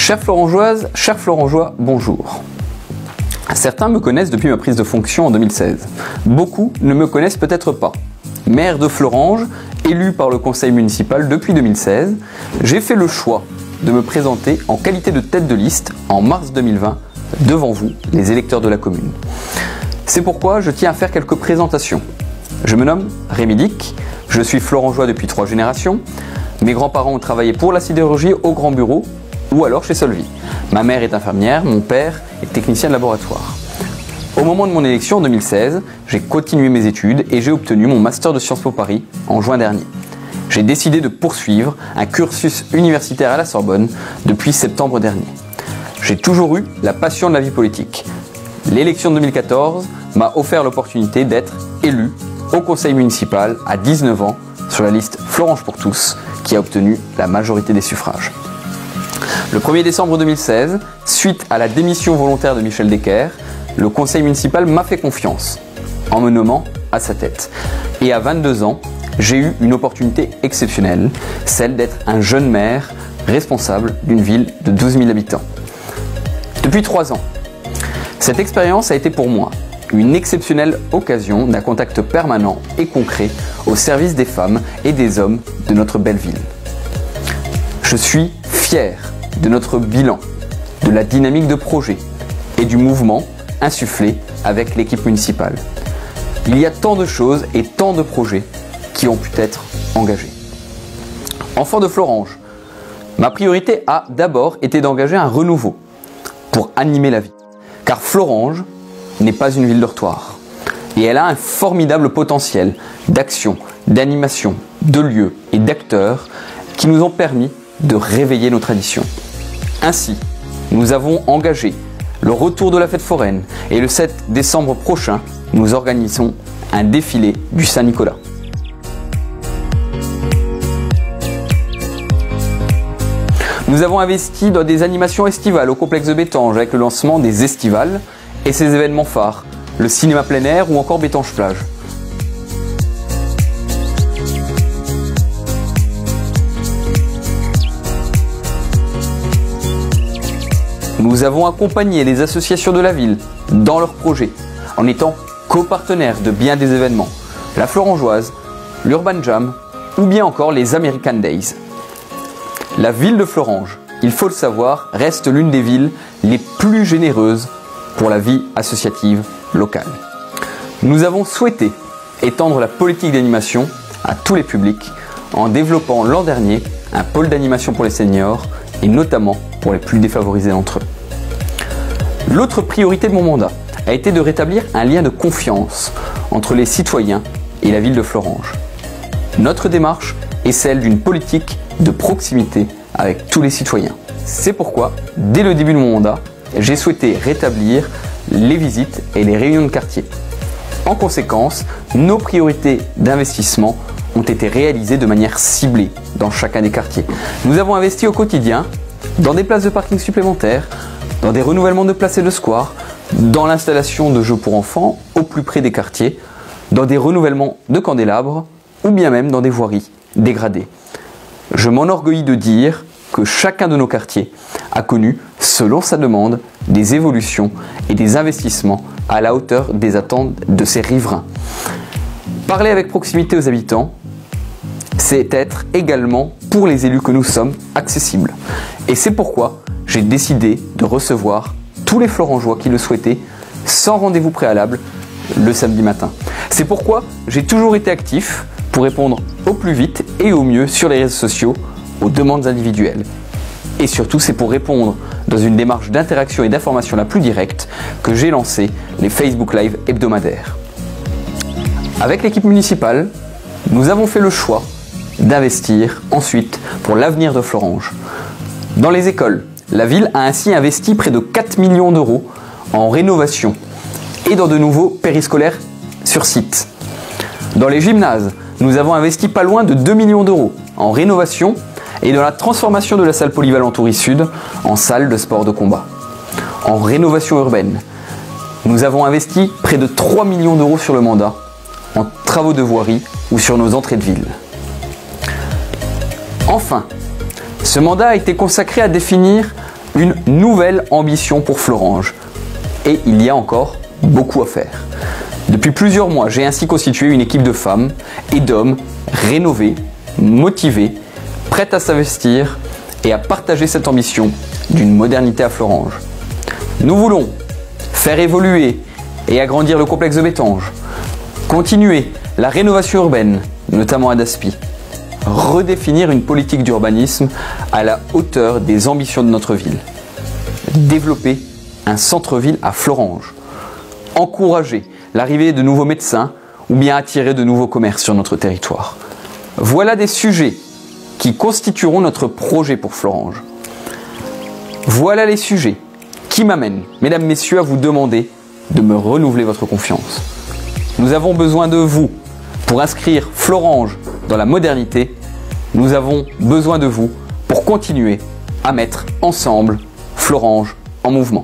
Chère Florangeoise, cher Florangeois, bonjour. Certains me connaissent depuis ma prise de fonction en 2016. Beaucoup ne me connaissent peut-être pas. Maire de Florange, élu par le conseil municipal depuis 2016, j'ai fait le choix de me présenter en qualité de tête de liste en mars 2020 devant vous, les électeurs de la commune. C'est pourquoi je tiens à faire quelques présentations. Je me nomme Rémi Dick, je suis florangeois depuis 3 générations. Mes grands-parents ont travaillé pour la sidérurgie au Grand Bureau ou alors chez Solvay. Ma mère est infirmière, mon père est technicien de laboratoire. Au moment de mon élection en 2016, j'ai continué mes études et j'ai obtenu mon master de Sciences Po Paris en juin dernier. J'ai décidé de poursuivre un cursus universitaire à la Sorbonne depuis septembre dernier. J'ai toujours eu la passion de la vie politique. L'élection de 2014 m'a offert l'opportunité d'être élu au conseil municipal à 19 ans sur la liste Florange pour tous qui a obtenu la majorité des suffrages. Le 1er décembre 2016, suite à la démission volontaire de Michel Decker, le conseil municipal m'a fait confiance en me nommant à sa tête. Et à 22 ans, j'ai eu une opportunité exceptionnelle, celle d'être un jeune maire responsable d'une ville de 12 000 habitants. Depuis 3 ans, cette expérience a été pour moi une exceptionnelle occasion d'un contact permanent et concret au service des femmes et des hommes de notre belle ville. Je suis fier de notre bilan, de la dynamique de projet et du mouvement insufflé avec l'équipe municipale. Il y a tant de choses et tant de projets qui ont pu être engagés. Enfant de Florange, ma priorité a d'abord été d'engager un renouveau pour animer la vie. Car Florange n'est pas une ville dortoir et elle a un formidable potentiel d'action, d'animation, de lieux et d'acteurs qui nous ont permis de réveiller nos traditions. Ainsi, nous avons engagé le retour de la fête foraine et le 7 décembre prochain, nous organisons un défilé du Saint-Nicolas. Nous avons investi dans des animations estivales au complexe de Bétange avec le lancement des estivales et ses événements phares, le cinéma plein air ou encore Bétange plage. Nous avons accompagné les associations de la ville dans leurs projets en étant copartenaires de bien des événements, la Florangeoise, l'Urban Jam ou bien encore les American Days. La ville de Florange, il faut le savoir, reste l'une des villes les plus généreuses pour la vie associative locale. Nous avons souhaité étendre la politique d'animation à tous les publics en développant l'an dernier un pôle d'animation pour les seniors et notamment pour les plus défavorisés d'entre eux. L'autre priorité de mon mandat a été de rétablir un lien de confiance entre les citoyens et la ville de Florange. Notre démarche est celle d'une politique de proximité avec tous les citoyens. C'est pourquoi, dès le début de mon mandat, j'ai souhaité rétablir les visites et les réunions de quartier. En conséquence, nos priorités d'investissement ont été réalisées de manière ciblée dans chacun des quartiers. Nous avons investi au quotidien dans des places de parking supplémentaires, dans des renouvellements de places et de squares, dans l'installation de jeux pour enfants au plus près des quartiers, dans des renouvellements de candélabres ou bien même dans des voiries dégradées. Je m'enorgueillis de dire que chacun de nos quartiers a connu, selon sa demande, des évolutions et des investissements à la hauteur des attentes de ses riverains. Parler avec proximité aux habitants, c'est être également, pour les élus que nous sommes, accessible. Et c'est pourquoi j'ai décidé de recevoir tous les Florangeois qui le souhaitaient, sans rendez-vous préalable, le samedi matin. C'est pourquoi j'ai toujours été actif pour répondre au plus vite et au mieux sur les réseaux sociaux aux demandes individuelles. Et surtout, c'est pour répondre dans une démarche d'interaction et d'information la plus directe que j'ai lancé les Facebook Live hebdomadaires. Avec l'équipe municipale, nous avons fait le choix d'investir ensuite pour l'avenir de Florange. Dans les écoles, la ville a ainsi investi près de 4 millions d'euros en rénovation et dans de nouveaux périscolaires sur site. Dans les gymnases, nous avons investi pas loin de 2 millions d'euros en rénovation et dans la transformation de la salle polyvalente Toury Sud en salle de sport de combat. En rénovation urbaine, nous avons investi près de 3 millions d'euros sur le mandat en travaux de voirie ou sur nos entrées de ville. Enfin, ce mandat a été consacré à définir une nouvelle ambition pour Florange. Et il y a encore beaucoup à faire. Depuis plusieurs mois, j'ai ainsi constitué une équipe de femmes et d'hommes rénovés, motivés, prêts à s'investir et à partager cette ambition d'une modernité à Florange. Nous voulons faire évoluer et agrandir le complexe de Bettange, continuer la rénovation urbaine, notamment à Daspy, redéfinir une politique d'urbanisme à la hauteur des ambitions de notre ville, développer un centre-ville à Florange, encourager l'arrivée de nouveaux médecins ou bien attirer de nouveaux commerces sur notre territoire. Voilà des sujets qui constitueront notre projet pour Florange. Voilà les sujets qui m'amènent, mesdames, messieurs, à vous demander de me renouveler votre confiance. Nous avons besoin de vous pour inscrire Florange dans la modernité. Nous avons besoin de vous pour continuer à mettre ensemble Florange en mouvement.